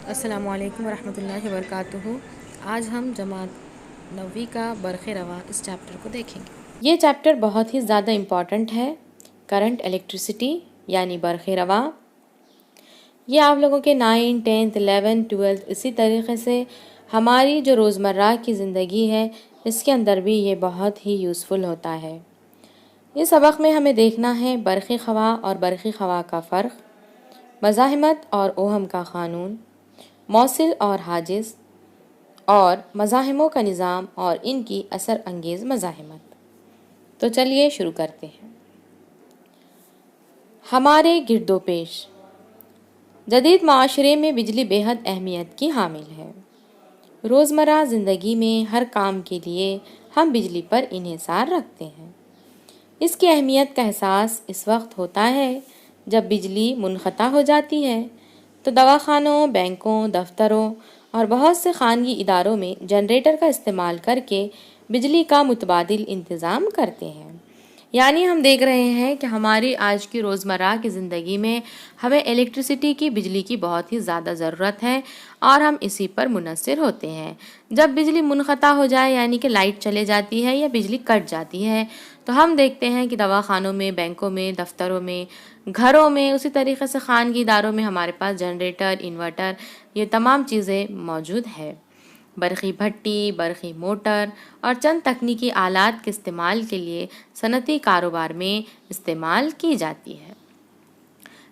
अस्सलामु अलैकुम वरहमतुल्लाहि वबरकातुहू। आज हम जमात नवी का बरक़ रवा इस चैप्टर को देखेंगे। ये चैप्टर बहुत ही ज़्यादा इम्पॉर्टेंट है। करंट इलेक्ट्रिसिटी यानी बरक़ रवा, ये आप लोगों के 9, 10th, 11th, 12th इसी तरीके से हमारी जो रोज़मर्रा की ज़िंदगी है इसके अंदर भी ये बहुत ही यूज़फुल होता है। इस सबक में हमें देखना है बरक़ी ख़वा और बरक़ी ख़वा का फ़र्क, मज़ाहिमत और ओहम का क़ानून, मौसिल और हाजिज़ और मज़ाहिमों का निज़ाम और इनकी असर अंगेज़ मज़ाहिमत। तो चलिए शुरू करते हैं। हमारे गिरदोपेश जदीद माशरे में बिजली बेहद अहमियत की हामिल है। रोज़मर्रा ज़िंदगी में हर काम के लिए हम बिजली पर इन्हिसार रखते हैं। इसकी अहमियत का एहसास इस वक्त होता है जब बिजली मुनक़ता हो जाती है तो दवाखानों, बैंकों, दफ्तरों और बहुत से खानगी इदारों में जनरेटर का इस्तेमाल करके बिजली का मुतबादिल इंतज़ाम करते हैं। यानी हम देख रहे हैं कि हमारी आज की रोज़मर्रा की ज़िंदगी में हमें इलेक्ट्रिसिटी की, बिजली की बहुत ही ज़्यादा ज़रूरत है और हम इसी पर मुनस्सिर होते हैं। जब बिजली मुनक़ता हो जाए यानी कि लाइट चले जाती है या बिजली कट जाती है तो हम देखते हैं कि दवाखानों में, बैंकों में, दफ्तरों में, घरों में, उसी तरीके से खानगी इदारों में हमारे पास जनरेटर, इन्वर्टर, ये तमाम चीज़ें मौजूद है। बरक़ी भट्टी, बरक़ी मोटर और चंद तकनीकी आलात के इस्तेमाल के लिए सनती कारोबार में इस्तेमाल की जाती है।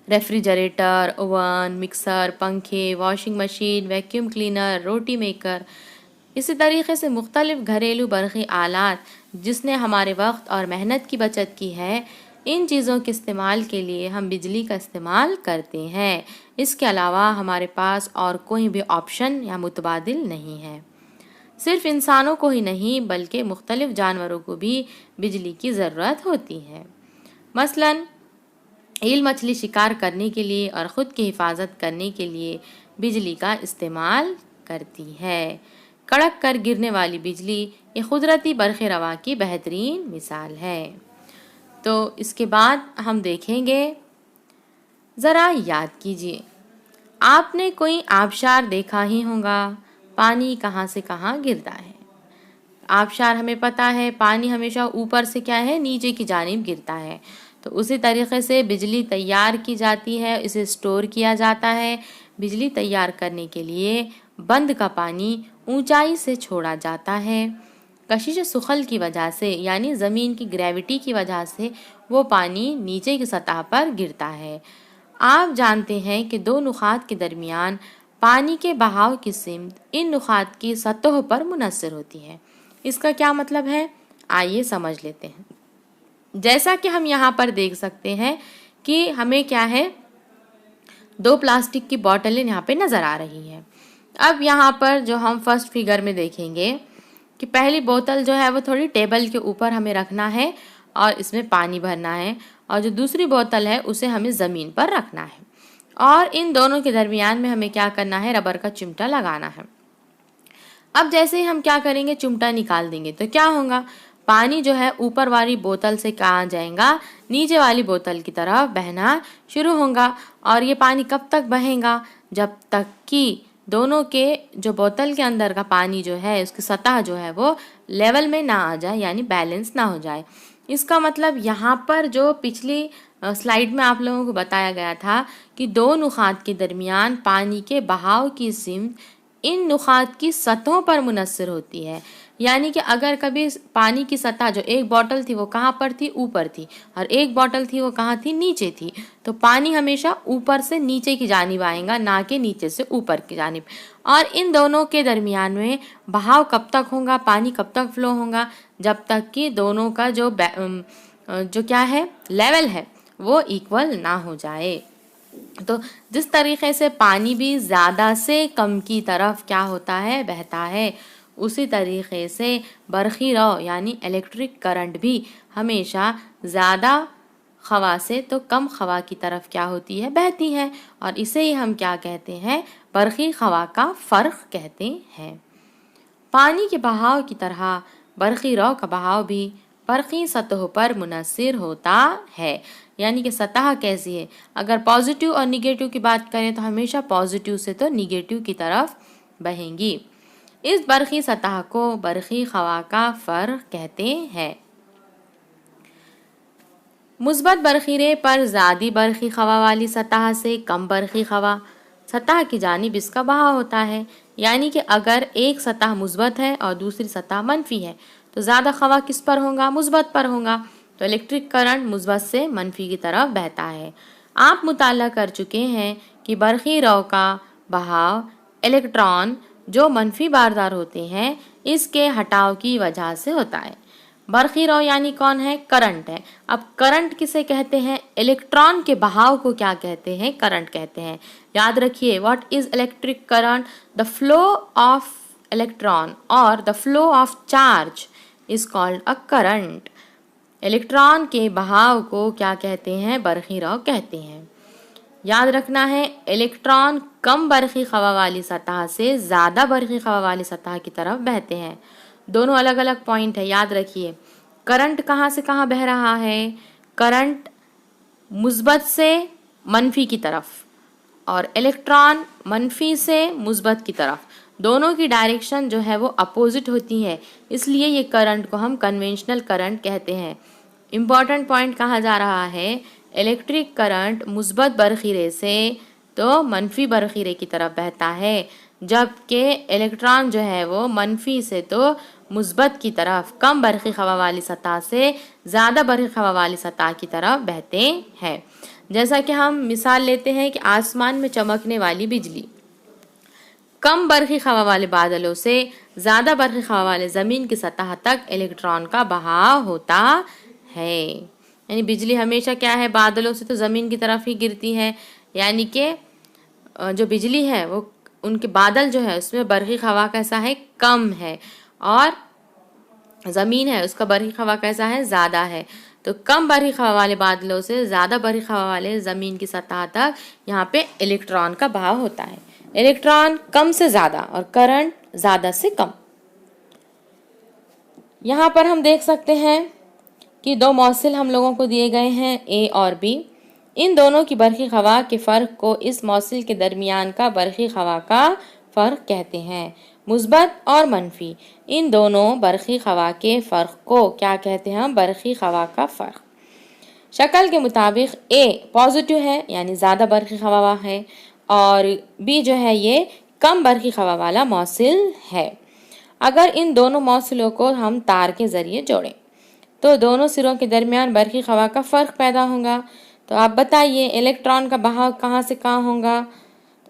रेफ्रिजरेटर, ओवन, मिक्सर, पंखे, वॉशिंग मशीन, वैक्यूम क्लीनर, रोटी मेकर, इसी तरीके से मुख्तलिफ घरेलू बरक़ी आलात जिसने हमारे वक्त और मेहनत की बचत की है, इन चीज़ों के इस्तेमाल के लिए हम बिजली का इस्तेमाल करते हैं। इसके अलावा हमारे पास और कोई भी ऑप्शन या मुतबादिल नहीं है। सिर्फ इंसानों को ही नहीं बल्कि मुख्तलिफ जानवरों को भी बिजली की ज़रूरत होती है। मसलन ईल मछली शिकार करने के लिए और ख़ुद की हिफाजत करने के लिए बिजली का इस्तेमाल करती है। कड़क कर गिरने वाली बिजली ये कुदरती बरक़ रवा की बेहतरीन मिसाल है। तो इसके बाद हम देखेंगे, ज़रा याद कीजिए, आपने कोई आबशार देखा ही होगा। पानी कहाँ से कहाँ गिरता है। आबशार हमें पता है पानी हमेशा ऊपर से क्या है, नीचे की जानिब गिरता है। तो उसी तरीके से बिजली तैयार की जाती है, इसे स्टोर किया जाता है। बिजली तैयार करने के लिए बंद का पानी ऊंचाई से छोड़ा जाता है। कशिश सुखल की वजह से यानी ज़मीन की ग्रेविटी की वजह से वो पानी नीचे की सतह पर गिरता है। आप जानते हैं कि दो नुक़ात के दरमियान पानी के बहाव की सिमत इन नुक़ात की सतहों पर मुनस्सिर होती है। इसका क्या मतलब है, आइए समझ लेते हैं। जैसा कि हम यहाँ पर देख सकते हैं कि हमें क्या है, दो प्लास्टिक की बोतलें यहाँ पे नज़र आ रही हैं। अब यहाँ पर जो हम फर्स्ट फिगर में देखेंगे कि पहली बोतल जो है वो थोड़ी टेबल के ऊपर हमें रखना है और इसमें पानी भरना है, और जो दूसरी बोतल है उसे हमें ज़मीन पर रखना है, और इन दोनों के दरमियान में हमें क्या करना है, रबर का चिमटा लगाना है। अब जैसे ही हम क्या करेंगे, चिमटा निकाल देंगे तो क्या होगा, पानी जो है ऊपर वाली बोतल से कहाँ जाएगा, नीचे वाली बोतल की तरफ बहना शुरू होगा। और ये पानी कब तक बहेगा, जब तक कि दोनों के जो बोतल के अंदर का पानी जो है उसकी सतह जो है वो लेवल में ना आ जाए, यानी बैलेंस ना हो जाए। इसका मतलब यहाँ पर जो पिछली स्लाइड में आप लोगों को बताया गया था कि दो नुक़ात के दरमियान पानी के बहाव की सिमत इन नुक़ात की सतहों पर मुनस्सिर होती है। यानी कि अगर कभी पानी की सतह जो एक बोतल थी वो कहाँ पर थी, ऊपर थी, और एक बोतल थी वो कहाँ थी, नीचे थी, तो पानी हमेशा ऊपर से नीचे की जानिब आएगा, ना कि नीचे से ऊपर की जानिब। और इन दोनों के दरमियान में बहाव कब तक होगा, पानी कब तक फ्लो होगा, जब तक कि दोनों का जो क्या है, लेवल है वो इक्वल ना हो जाए। तो जिस तरीके से पानी भी ज़्यादा से कम की तरफ क्या होता है, बहता है, उसी तरीके से बरक़ी रव यानी इलेक्ट्रिक करंट भी हमेशा ज़्यादा ख़वा से तो कम ख़वा की तरफ क्या होती है, बहती है। और इसे ही हम क्या कहते हैं, बरक़ी ख़वा का फ़र्क कहते हैं। पानी के बहाव की तरह बरक़ी रव का बहाव भी बरक़ी सतहों पर मुनस्सिर होता है। यानी कि सतह कैसी है। अगर पॉजिटिव और निगेटिव की बात करें तो हमेशा पॉजिटिव से तो निगेटिव की तरफ बहेंगी। इस बरखी सतह को बरखी हवा का फर्क कहते हैं। मुस्बत बरखीरे पर ज़्यादा बरखी हवा वाली सतह से कम बरखी हवा सतह की जानिब इसका बहाव होता है। यानी कि अगर एक सतह मुस्बत है और दूसरी सतह मनफी है तो ज़्यादा हवा किस पर होगा, मुस्बत पर होगा। तो इलेक्ट्रिक करंट मुस्बत से मनफी की तरफ बहता है। आप मुताला कर चुके हैं कि बरखी रव का बहाव इलेक्ट्रॉन जो मनफी बारदार होते हैं इसके हटाव की वजह से होता है। बरखी रव यानी कौन है, करंट है। अब करंट किसे कहते हैं, इलेक्ट्रॉन के बहाव को क्या कहते हैं, करंट कहते हैं। याद रखिए, what is electric current, the flow of electron और the flow of charge is called a current. Electron के बहाव को क्या कहते हैं, बरखी रव कहते हैं। याद रखना है, इलेक्ट्रॉन कम बरखी हवा वाली सतह से ज़्यादा बरखी हवा वाली सतह की तरफ बहते हैं। दोनों अलग अलग पॉइंट है, याद रखिए। करंट कहाँ से कहाँ बह रहा है, करंट मुस्बत से मनफी की तरफ और इलेक्ट्रॉन मनफी से मुस्बत की तरफ। दोनों की डायरेक्शन जो है वो अपोजिट होती है, इसलिए ये करंट को हम कन्वेंशनल करंट कहते हैं। इम्पॉर्टेंट पॉइंट कहा जा रहा है, इलेक्ट्रिक करंट मुस्बत बरखीरे से तो मनफी बरखीरे की तरफ बहता है, जबकि इलेक्ट्रॉन जो है वो मनफी से तो मुस्बत की तरफ, कम बरखी हवा वाली सतह से ज़्यादा बरखी हवा वाली सतह की तरफ बहते हैं। जैसा कि हम मिसाल लेते हैं कि आसमान में चमकने वाली बिजली, कम बरखी हवा वाले बादलों से ज़्यादा बरखी हवा वाले ज़मीन की सतह तक इलेक्ट्रॉन का बहाव होता है। यानी बिजली हमेशा क्या है, बादलों से तो ज़मीन की तरफ ही गिरती है। यानी कि जो बिजली है वो उनके बादल जो है उसमें बरखी हवा कैसा है, कम है, और ज़मीन है उसका बरखी हवा कैसा है, ज़्यादा है। तो कम बरखी हवा वाले बादलों से ज़्यादा बरखी हवा वाले ज़मीन की सतह तक यहाँ पे इलेक्ट्रॉन का बहाव होता है। इलेक्ट्रॉन कम से ज़्यादा और करंट ज़्यादा से कम। यहाँ पर हम देख सकते हैं कि दो मौसिल हम लोगों को दिए गए हैं, ए और बी। इन दोनों की बरखी हवा के फ़र्क को इस मौसिल के दरमियान का बरखी हवा का फ़र्क कहते हैं। मुस्बत और मनफी इन दोनों बरखी हवा के फ़र्क को क्या कहते हैं हम, बरखी हवा का फ़र्क। शक्ल के मुताबिक ए पॉजिटिव है यानी ज़्यादा बरखी हवा है, और बी जो है ये कम बरखी हवा वाला मौसिल है। अगर इन दोनों मौसिलों को हम तार के ज़रिए जोड़ें तो दोनों सिरों के दरमियान बरखी हवा का फ़र्क पैदा होगा। तो आप बताइए इलेक्ट्रॉन का बहाव कहाँ से कहाँ होगा,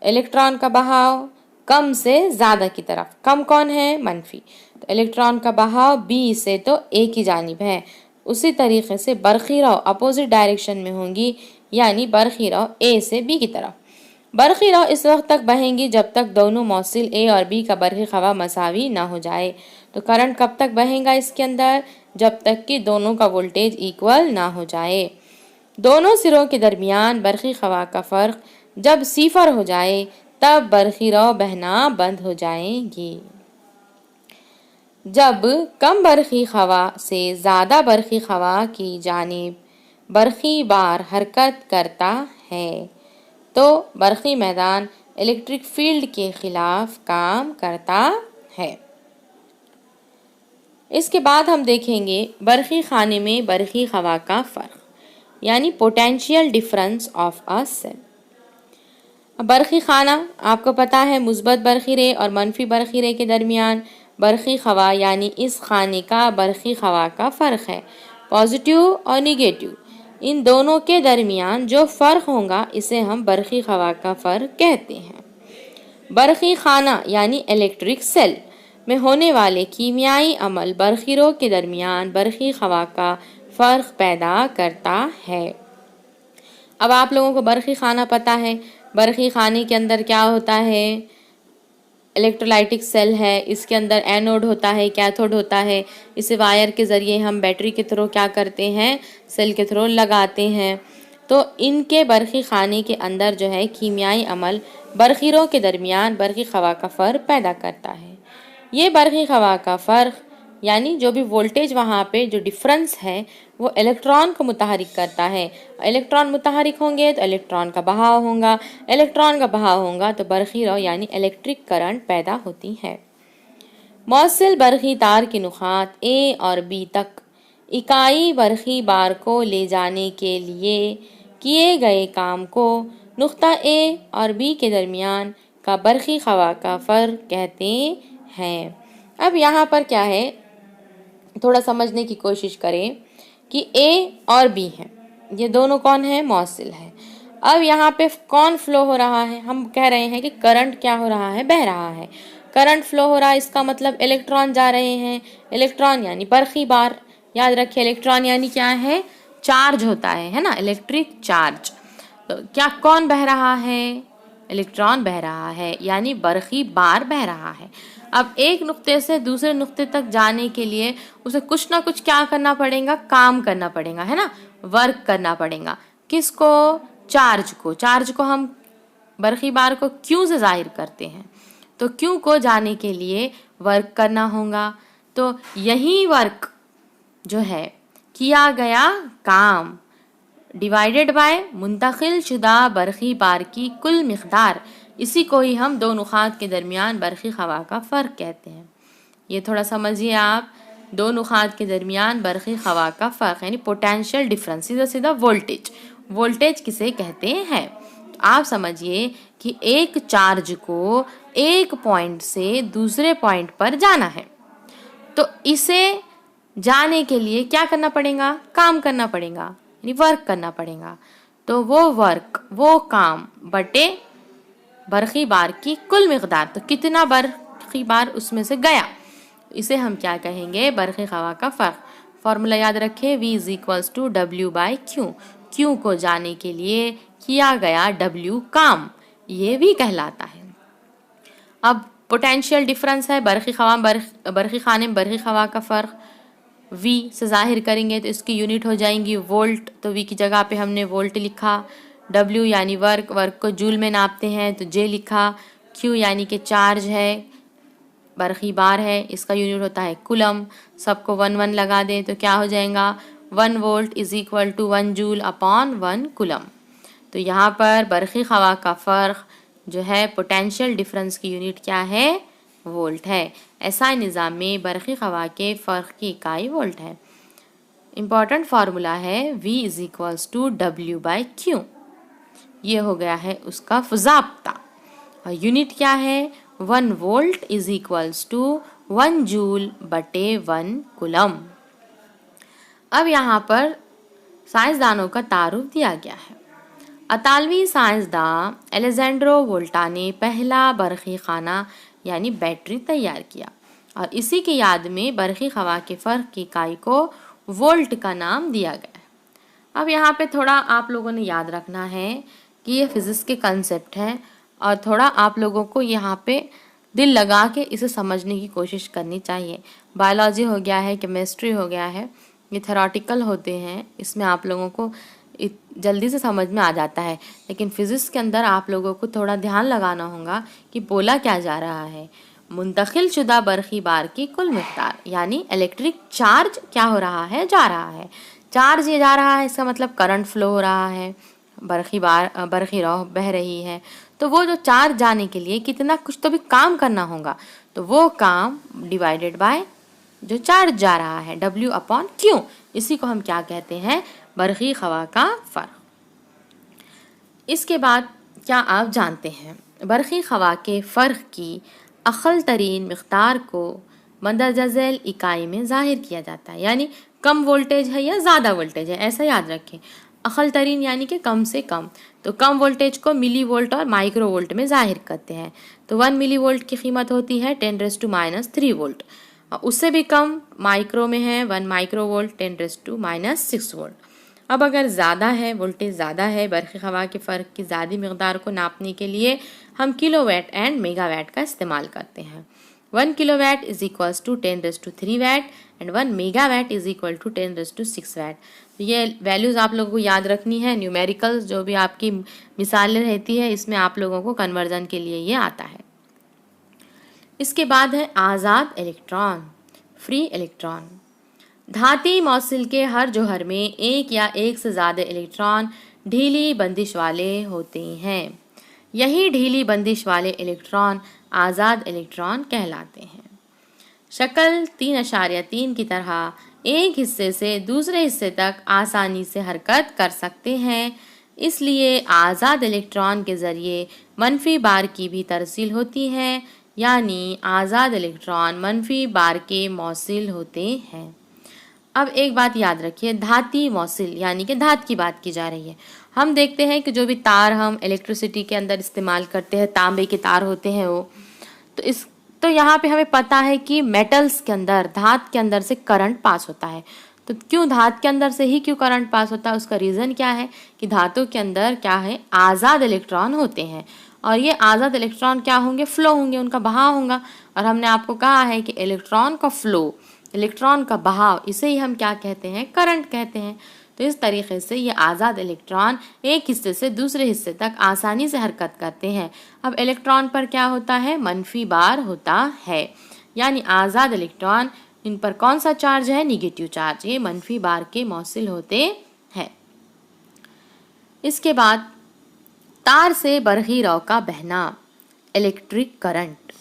इलेक्ट्रॉन का बहाव कम से ज़्यादा की तरफ। कम कौन है, मनफी। तो इलेक्ट्रॉन का बहाव बी से तो ए की जानिब है। उसी तरीके से बरखी रव अपोजिट डायरेक्शन में होंगी, यानी बरखी रव ए से बी की तरफ। बरखी रव इस वक्त तक बहेंगी जब तक दोनों मौसिल ए और बी का बरखी हवा मसावी ना हो जाए। तो करंट कब तक बहेगा इसके अंदर, जब तक कि दोनों का वोल्टेज इक्वल ना हो जाए। दोनों सिरों के दरमियान बरखी हवा का फ़र्क जब सिफर हो जाए तब बरखी रव बहना बंद हो जाएंगी। जब कम बरखी हवा से ज़्यादा बरखी हवा की जानिब बरखी बार हरकत करता है तो बरखी मैदान इलेक्ट्रिक फील्ड के खिलाफ काम करता है। इसके बाद हम देखेंगे बरखी खाने में बरखी हवा का फ़र्क, यानी potential difference of a cell. बरखी खाना आपको पता है मुस्बत बरखीरे और मनफी बरखीरे के दरमियान बरखी हवा यानी इस खाने का बरखी हवा का फ़र्क है। पॉजिटिव और निगेटिव इन दोनों के दरमियान जो फ़र्क होगा इसे हम बरखी हवा का फ़र्क कहते हैं। बरखी खाना यानी इलेक्ट्रिक सेल में होने वाले कीमियाई अमल बरखीरों के दरमियान बरखी हवा का फ़र्क पैदा करता है। अब आप लोगों को बरखी खाना पता है, बरखी खाने के अंदर क्या होता है, इलेक्ट्रोलाइटिक सेल है, इसके अंदर एनोड होता है, कैथोड होता है। इसे वायर के ज़रिए हम बैटरी के थ्रू क्या करते हैं, सेल के थ्रू लगाते हैं। तो इनके बरखी खाने के अंदर जो है कीमियाई अमल बरखीरों के दरमियान बरखी हवा का फ़र्क पैदा करता है। ये बरखी हवा का फ़र्क यानी जो भी वोल्टेज वहाँ पे जो डिफरेंस है वो इलेक्ट्रॉन को मुतहरिक करता है। इलेक्ट्रॉन मुतहरिक होंगे तो इलेक्ट्रॉन का बहाव होगा, इलेक्ट्रॉन का बहाव होगा तो बरक़ी रौ यानी इलेक्ट्रिक करंट पैदा होती है। मौसल बरक़ी तार की नुक़ात ए और बी तक इकाई बरक़ी बार को ले जाने के लिए किए गए काम को नुक़्ता ए और बी के दरमियान का बरक़ी ख़वा का फ़र्क कहते हैं। अब यहाँ पर क्या है, थोड़ा समझने की कोशिश करें कि ए और बी हैं, ये दोनों कौन है, मौसिल है। अब यहाँ पे कौन फ्लो हो रहा है, हम कह रहे हैं कि करंट क्या हो रहा है, बह रहा है। करंट फ्लो हो रहा है, इसका मतलब इलेक्ट्रॉन जा रहे हैं। इलेक्ट्रॉन यानी बरक़ी बार, याद रखिए इलेक्ट्रॉन यानी क्या है, चार्ज होता है ना, इलेक्ट्रिक चार्ज। तो क्या कौन बह रहा है, इलेक्ट्रॉन बह रहा है, यानी बरक़ी बार बह रहा है। अब एक नुक्ते से दूसरे नुक्ते तक जाने के लिए उसे कुछ ना कुछ क्या करना पड़ेगा, काम करना पड़ेगा, है ना, वर्क करना पड़ेगा। किसको, चार्ज को। चार्ज को हम बरक़ी बार को क्यू से जाहिर करते हैं, तो क्यू को जाने के लिए वर्क करना होगा। तो यही वर्क जो है, किया गया काम डिवाइडेड बाय मुंतकिल शुदा बरक़ी बार की कुल मिक़दार, इसी को ही हम दो नुक़ात के दरमियान बरक़ी ख़वा का फ़र्क कहते हैं। ये थोड़ा समझिए आप, दो नुक़ात के दरमियान बरक़ी ख़वा का फ़र्क यानी पोटेंशियल डिफरेंस, सीधा सीधा वोल्टेज। वोल्टेज किसे कहते हैं, तो आप समझिए कि एक चार्ज को एक पॉइंट से दूसरे पॉइंट पर जाना है, तो इसे जाने के लिए क्या करना पड़ेगा, काम करना पड़ेगा, यानी वर्क करना पड़ेगा। तो वो वर्क, वो काम बटे बरक़ी बार की कुल मिक़दार, तो कितना बरक़ी बार उसमें से गया, इसे हम क्या कहेंगे, बरक़ी ख़वा का फ़र्क। फॉर्मूला याद रखें, V = W/Q। Q को जाने के लिए किया गया W काम, ये भी कहलाता है। अब पोटेंशियल डिफरेंस है, बरक़ी खाने में बरक़ी ख़वा का फ़र्क V से जाहिर करेंगे तो इसकी यूनिट हो जाएंगी वोल्ट, तो V की जगह पे हमने वोल्ट लिखा। W यानी वर्क, वर्क को जूल में नापते हैं तो J लिखा। Q यानी कि चार्ज है, बरक़ी बार है, इसका यूनिट होता है कुलम। सबको 1 लगा दें तो क्या हो जाएगा, 1 वोल्ट = 1 जूल/1 कुलम। तो यहाँ पर बरक़ी ख़वा का फ़र्क जो है, पोटेंशियल डिफरेंस की यूनिट क्या है, वोल्ट है। ऐसा निज़ाम में बरक़ी ख़वा के फ़र्क की इकाई वोल्ट है। इम्पॉर्टेंट फार्मूला है V = W/Q। ये हो गया है उसका ज़ाब्ता, और यूनिट क्या है, 1 वोल्ट = 1 जूल/1 कुलम। अब यहाँ पर साइंसदानों का तारुफ दिया गया है। इतालवी साइंसदान अलेजेंड्रो वोल्टा ने पहला बरक़ी खाना यानी बैटरी तैयार किया, और इसी की याद में बरक़ी ख़वा के फ़र्क की इकाई को वोल्ट का नाम दिया गया है। अब यहाँ पे थोड़ा आप लोगों ने याद रखना है कि ये फिज़िक्स के कंसेप्ट हैं, और थोड़ा आप लोगों को यहाँ पे दिल लगा के इसे समझने की कोशिश करनी चाहिए। बायोलॉजी हो गया है, केमिस्ट्री हो गया है, ये थ्योरेटिकल होते हैं, इसमें आप लोगों को जल्दी से समझ में आ जाता है, लेकिन फ़िज़िक्स के अंदर आप लोगों को थोड़ा ध्यान लगाना होगा कि बोला क्या जा रहा है। मुंतकिल शुदा बरक़ी बार की कुल मिक़दार, यानी इलेक्ट्रिक चार्ज क्या हो रहा है, जा रहा है। चार्ज ये जा रहा है, इसका मतलब करंट फ्लो हो रहा है, बरक़ी रौ बह रही है। तो वो जो चार्ज जाने के लिए कितना कुछ तो भी काम करना होगा, तो वो काम डिवाइडेड बाय जो चार्ज जा रहा है, W/Q, इसी को हम क्या कहते हैं, बरक़ी ख़वा का फ़र्क। इसके बाद क्या आप जानते हैं, बरक़ी ख़वा के फ़र्क की अक़ल तरीन मिक़दार को मंदरजा ज़ैल इकाई में ज़ाहिर किया जाता है, यानी कम वोल्टेज है या ज़्यादा वोल्टेज है, ऐसा याद रखें। अक़ल तरीन यानी कि कम से कम, तो कम वोल्टेज को मिली वोल्ट और माइक्रो वोल्ट में ज़ाहिर करते हैं। तो 1 मिली वोल्ट की कीमत होती है 10⁻³ वोल्ट, और उससे भी कम माइक्रो में है 1 माइक्रो वोल्ट 10⁻6 वोल्ट। अब अगर ज़्यादा है, वोल्टेज ज़्यादा है, बरक़ी ख़वा के फ़र्क की ज़्यादा मिक़दार को नापने के लिए हम किलोवाट एंड मेगावाट का इस्तेमाल करते हैं। 1 किलोवाट = 10⁻³ वाट एंड 1 मेगावाट = 10⁻6 वाट। तो ये वैल्यूज़ आप लोगों को याद रखनी है। न्यूमेरिकल्स जो भी आपकी मिसालें रहती है, इसमें आप लोगों को कन्वर्जन के लिए ये आता है। इसके बाद है आज़ाद इलेक्ट्रॉन। Free electron. धाती मौसिल के हर जौहर में एक या एक से ज़्यादा इलेक्ट्रॉन ढीली बंदिश वाले होते हैं। यही ढीली बंदिश वाले इलेक्ट्रॉन आज़ाद इलेक्ट्रॉन कहलाते हैं। शक्ल 3.3 की तरह एक हिस्से से दूसरे हिस्से तक आसानी से हरकत कर सकते हैं। इसलिए आज़ाद इलेक्ट्रॉन के ज़रिए मनफी बार की भी तरसील होती है, यानी आज़ाद इलेक्ट्रॉन मनफी बार के मौसिल होते हैं। अब एक बात याद रखिए, धाती मौसिल यानी कि धात की बात की जा रही है। हम देखते हैं कि जो भी तार हम इलेक्ट्रिसिटी के अंदर इस्तेमाल करते हैं, तांबे के तार होते हैं वो, तो यहाँ पे हमें पता है कि मेटल्स के अंदर, धात के अंदर से करंट पास होता है। तो क्यों धात के अंदर से ही क्यों करंट पास होता है, उसका रीज़न क्या है कि धातु के अंदर क्या है, आज़ाद इलेक्ट्रॉन होते हैं और ये आज़ाद इलेक्ट्रॉन क्या होंगे, फ्लो होंगे, उनका बहाव होगा। और हमने आपको कहा है कि इलेक्ट्रॉन का फ्लो, इलेक्ट्रॉन का बहाव, इसे ही हम क्या कहते हैं, करंट कहते हैं। तो इस तरीके से ये आज़ाद इलेक्ट्रॉन एक हिस्से से दूसरे हिस्से तक आसानी से हरकत करते हैं। अब इलेक्ट्रॉन पर क्या होता है, मनफी बार होता है, यानी आज़ाद इलेक्ट्रॉन, इन पर कौन सा चार्ज है, निगेटिव चार्ज, ये मनफी बार के मौसिल होते हैं। इसके बाद तार से बरही रौ का बहना, इलेक्ट्रिक करंट।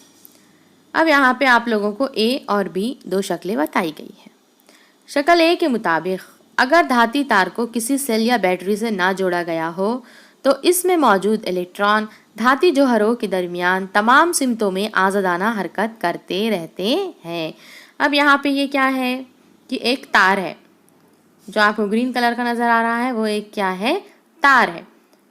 अब यहाँ पे आप लोगों को ए और बी दो शक्लें बताई गई हैं। शक्ल ए के मुताबिक अगर धाती तार को किसी सेल या बैटरी से ना जोड़ा गया हो तो इसमें मौजूद इलेक्ट्रॉन धाती जौहरों के दरमियान तमाम सिमतों में आज़ादाना हरकत करते रहते हैं। अब यहाँ पे ये क्या है कि एक तार है, जो आपको ग्रीन कलर का नज़र आ रहा है, वो एक क्या है, तार है,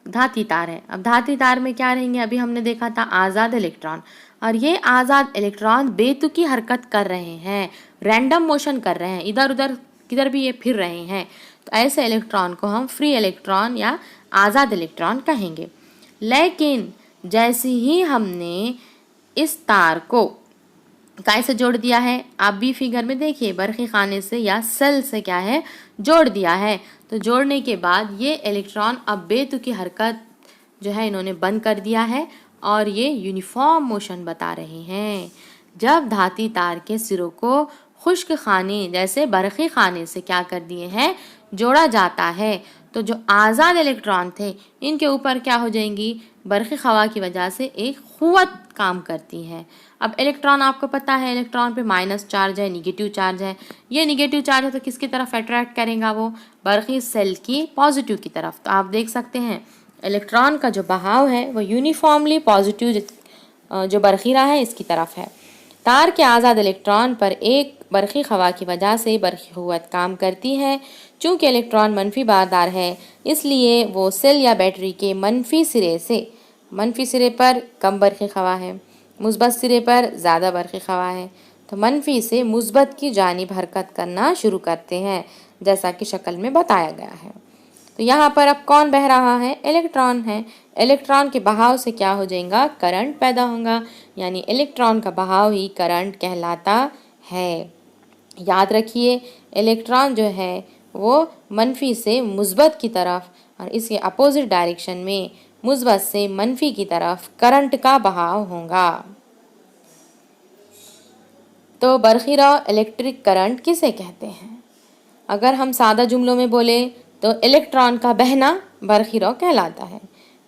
धाती तार है। अब धाती तार में क्या रहेंगे, अभी हमने देखा था आज़ाद इलेक्ट्रॉन, और ये आज़ाद इलेक्ट्रॉन बेतुकी हरकत कर रहे हैं, रैंडम मोशन कर रहे हैं, इधर उधर किधर भी ये फिर रहे हैं। तो ऐसे इलेक्ट्रॉन को हम फ्री इलेक्ट्रॉन या आज़ाद इलेक्ट्रॉन कहेंगे। लेकिन जैसे ही हमने इस तार को कैसे जोड़ दिया है, आप भी फिगर में देखिए, बरक़ी खाने से या सेल से क्या है, जोड़ दिया है। तो जोड़ने के बाद ये इलेक्ट्रॉन अब बेतुकी हरकत जो है इन्होंने बंद कर दिया है और ये यूनिफॉर्म मोशन बता रहे हैं। जब धाती तार के सिरों को खुश्क खाने जैसे बरक़ी खाने से क्या कर दिए हैं, जोड़ा जाता है, तो जो आज़ाद इलेक्ट्रॉन थे इनके ऊपर क्या हो जाएंगी, बरक़ी हवा की वजह से एक क़ुव्वत काम करती है। अब इलेक्ट्रॉन आपको पता है, इलेक्ट्रॉन पे माइनस चार्ज है, निगेटिव चार्ज है। ये निगेटिव चार्ज है तो किसकी तरफ अट्रैक्ट करेगा, वो बरक़ी सेल की पॉजिटिव की तरफ। तो आप देख सकते हैं इलेक्ट्रॉन का जो बहाव है वो यूनिफॉर्मली पॉजिटिव जो बरक़ी रहा है इसकी तरफ है। तार के आज़ाद इलेक्ट्रॉन पर एक बरक़ी हवा की वजह से बरक़ी क़ुव्वत काम करती है। चूँकि इलेक्ट्रॉन मनफी बारदार है इसलिए वो सेल या बैटरी के मनफी सिरे पर कम बरक़ी हवा है, मुस्बत सिरे पर ज़्यादा बरक़ी हवा है, तो मनफी से मुस्बत की जानिब हरकत करना शुरू करते हैं, जैसा कि शक्ल में बताया गया है। तो यहाँ पर अब कौन बह रहा है, इलेक्ट्रॉन है। इलेक्ट्रॉन के बहाव से क्या हो जाएगा, करंट पैदा होगा, यानी इलेक्ट्रॉन का बहाव ही करंट कहलाता है। याद रखिए इलेक्ट्रॉन जो है वो मनफी से मुस्बत की तरफ और इसके अपोजिट डायरेक्शन में मुस्बत से मनफी की तरफ करंट का बहाव होगा। तो बरक़ी रौ इलेक्ट्रिक करंट किसे कहते हैं? अगर हम सादा जुमलों में बोले तो इलेक्ट्रॉन का बहना बरक़ी रौ कहलाता है।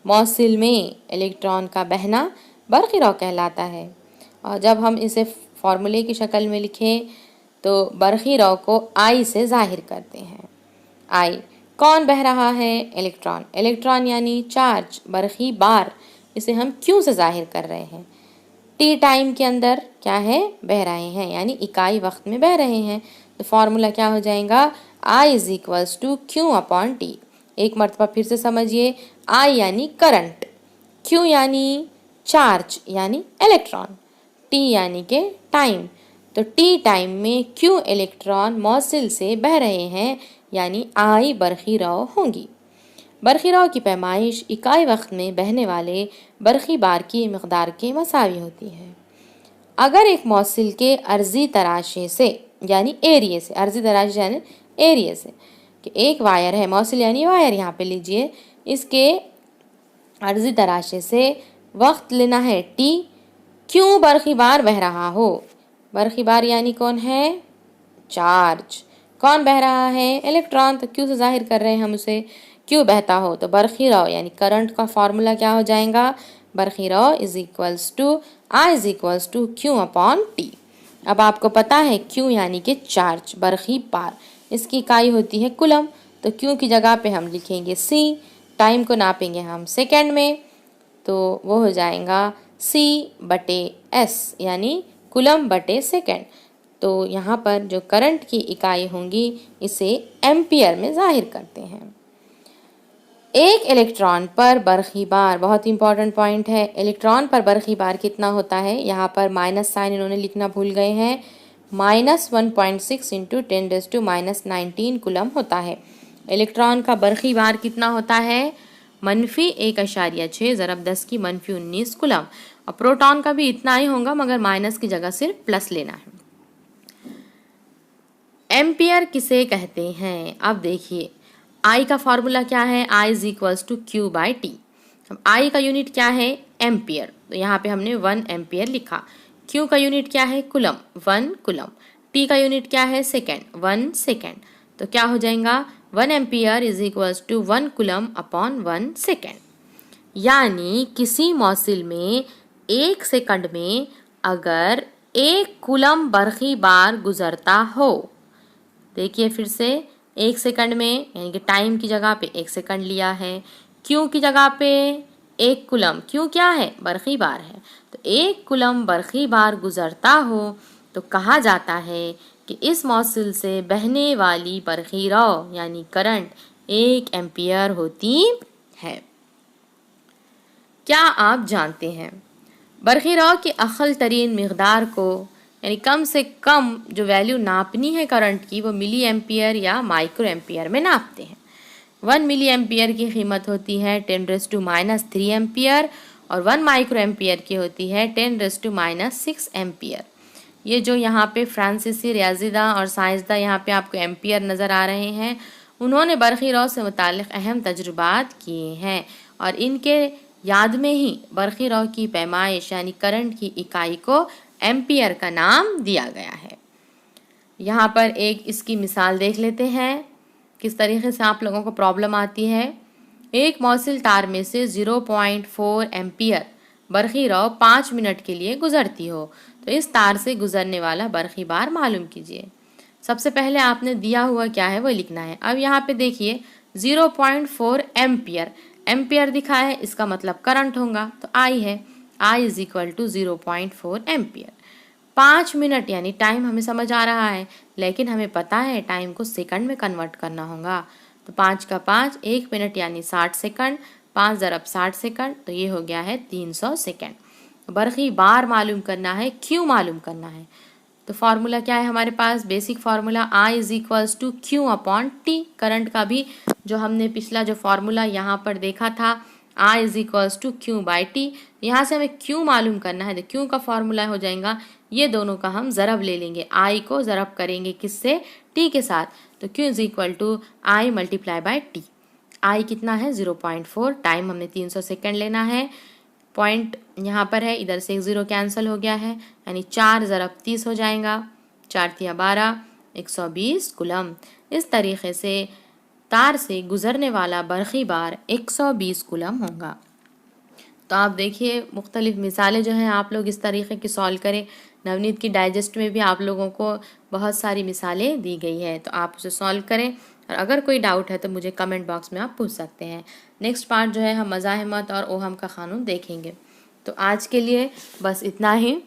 मौसिल में इलेक्ट्रॉन का बहना बरक़ी रौ कहलाता है। और जब हम इसे फॉर्मूले की शक्ल में लिखें तो बरक़ी रौ को आई से ज़ाहिर करते हैं। आई, कौन बह रहा है, इलेक्ट्रॉन। इलेक्ट्रॉन यानी चार्ज, बरक़ी बार, इसे हम क्यू से ज़ाहिर कर रहे हैं। टी टाइम के अंदर क्या है, बह रहे हैं, यानी इकाई वक्त में बह रहे हैं। तो फॉर्मूला क्या हो जाएगा, I is equals to Q upon T. एक मरतबा फिर से समझिए, आई यानी करंट, क्यू यानी चार्ज यानी इलेक्ट्रॉन, टी यानी के टाइम। तो टी टाइम में क्यू इलेक्ट्रॉन मौसिल से बह रहे हैं, यानी आई बरक़ी रौ होंगी। बरक़ी रौ की पैमाइश इकाई वक्त में बहने वाले बरक़ी बार की मकदार के मसावी होती है। अगर एक मौसिल के अर्जी तराशे से यानी एरिए से, अर्जी तराशे यानी एरिए से, कि एक वायर है, मौसिल यानी वायर, यहाँ पे लीजिए, इसके अर्जी तराशे से वक्त लेना है टी, क्यों बरक़ी बार बह रहा हो। बरक़ी बार यानी कौन है, चार्ज। कौन बह रहा है? इलेक्ट्रॉन। तो क्यू से जाहिर कर रहे हैं हम उसे, क्यू बहता हो तो बरखी रॉ यानी करंट का फॉर्मूला क्या हो जाएगा? बरखी रॉ is equals to I is equals to Q upon T. अब आपको पता है क्यू यानी कि चार्ज, बरखी बार, इसकी इकाई होती है कुलम। तो क्यू की जगह पे हम लिखेंगे सी, टाइम को नापेंगे हम सेकंड में, तो वो हो जाएगा सी बटे एस यानी कुलम बटे सेकंड। तो यहाँ पर जो करंट की इकाई होंगी इसे एम्पियर में जाहिर करते हैं। एक इलेक्ट्रॉन पर बरखी बार, बहुत इंपॉर्टेंट पॉइंट है, इलेक्ट्रॉन पर बरखी बार कितना होता है? यहाँ पर माइनस साइन इन्होंने लिखना भूल गए हैं। -1.6 इंटू 10⁻⁻19 कुलम होता है। इलेक्ट्रॉन का बरखी बार कितना होता है? -1.6 ज़रब 10⁻19 कुलम। और प्रोटॉन का भी इतना ही होगा, मगर माइनस की जगह सिर्फ प्लस लेना है। एम्पियर किसे कहते हैं? अब देखिए, आई का फॉर्मूला क्या है? I is equals to Q by T. अब आई का यूनिट क्या है? एम्पियर, तो यहाँ पे हमने 1 एम्पियर लिखा। क्यू का यूनिट क्या है? Coulomb, 1 coulomb. टी का यूनिट क्या है? Second, 1 second. तो क्या हो जाएगा? 1 ampere is equals to 1 coulomb upon 1 second. यानी किसी मौसिल में 1 सेकंड में अगर 1 कुलम बरखी बार गुजरता हो, देखिए फिर से, 1 सेकंड में यानी कि टाइम की जगह पे 1 सेकंड लिया है, क्यू की जगह पे 1 कुलम, क्यू क्या है? बरखी बार है। तो 1 कुलम बरखी बार गुजरता हो तो कहा जाता है कि इस मौसिल से बहने वाली बरखी रॉ यानी करंट 1 एम्पियर होती है। क्या आप जानते हैं बरखी रॉ की अक़ल तरीन मिक़दार को यानी कम से कम जो वैल्यू नापनी है करंट की, वो मिली एम्पियर या माइक्रो एम्पियर में नापते हैं। 1 मिली एम्पियर की कीमत होती है 10⁻³ एम्पियर और 1 माइक्रो एम्पियर की होती है 10⁻6 एम्पियर। ये जो यहाँ पे फ्रांसीसी रियाज़ीदां और साइंसदां यहाँ पे आपको एम्पियर नज़र आ रहे हैं, उन्होंने बरखी रॉ से मुताल्लिक़ अहम तजुर्बात किए हैं और इनके याद में ही बरखी रॉ की पैमाइश यानी करंट की इकाई को एम्पियर का नाम दिया गया है। यहाँ पर एक इसकी मिसाल देख लेते हैं, किस तरीके से आप लोगों को प्रॉब्लम आती है। एक मौसिल तार में से 0.4 एम्पियर बरखी रॉ 5 मिनट के लिए गुजरती हो, तो इस तार से गुजरने वाला बरखी बार मालूम कीजिए। सबसे पहले आपने दिया हुआ क्या है वो लिखना है। अब यहाँ पे देखिए 0.4 एम्पियर, एम्पियर दिखा है, इसका मतलब करंट होगा, तो आई है, I is equal to 0.4 ampere. 5 minute यानी टाइम हमें समझ आ रहा है, लेकिन हमें पता है टाइम को सेकंड में कन्वर्ट करना होगा। तो 5 का 5, 1 मिनट यानी 60 सेकंड, 5 ज़रब 60 सेकंड, तो ये हो गया है 300 सेकंड। बरखी बार मालूम करना है, क्यू मालूम करना है। तो फार्मूला क्या है हमारे पास? Basic formula I is equals to Q upon T. Current का भी जो हमने पिछला जो फार्मूला यहाँ पर देखा था, I is equals to Q by T, यहाँ से हमें क्यू मालूम करना है। तो क्यू का फार्मूला हो जाएगा, ये दोनों का हम ज़रब ले लेंगे, आई को ज़रब करेंगे किससे? टी के साथ। तो Q is equal to I multiply by T. I कितना है? 0.4, टाइम हमने 300 सेकेंड लेना है, पॉइंट यहाँ पर है, इधर से एक 0 कैंसिल हो गया है, यानी 4 ज़रब 30 हो जाएगा, 4 तिया 12, 120 कुलम। इस तरीके से तार से गुजरने वाला बरखी बार 120 कुलम होगा। तो आप देखिए मुख्तलिफ मिसालें जो हैं आप लोग इस तरीके की सॉल्व करें। नवनीत की डाइजेस्ट में भी आप लोगों को बहुत सारी मिसालें दी गई है, तो आप उसे सॉल्व करें और अगर कोई डाउट है तो मुझे कमेंट बॉक्स में आप पूछ सकते हैं। नेक्स्ट पार्ट जो है हम मज़ाहिमत और ओहम का क़ानून देखेंगे। तो आज के लिए बस इतना ही।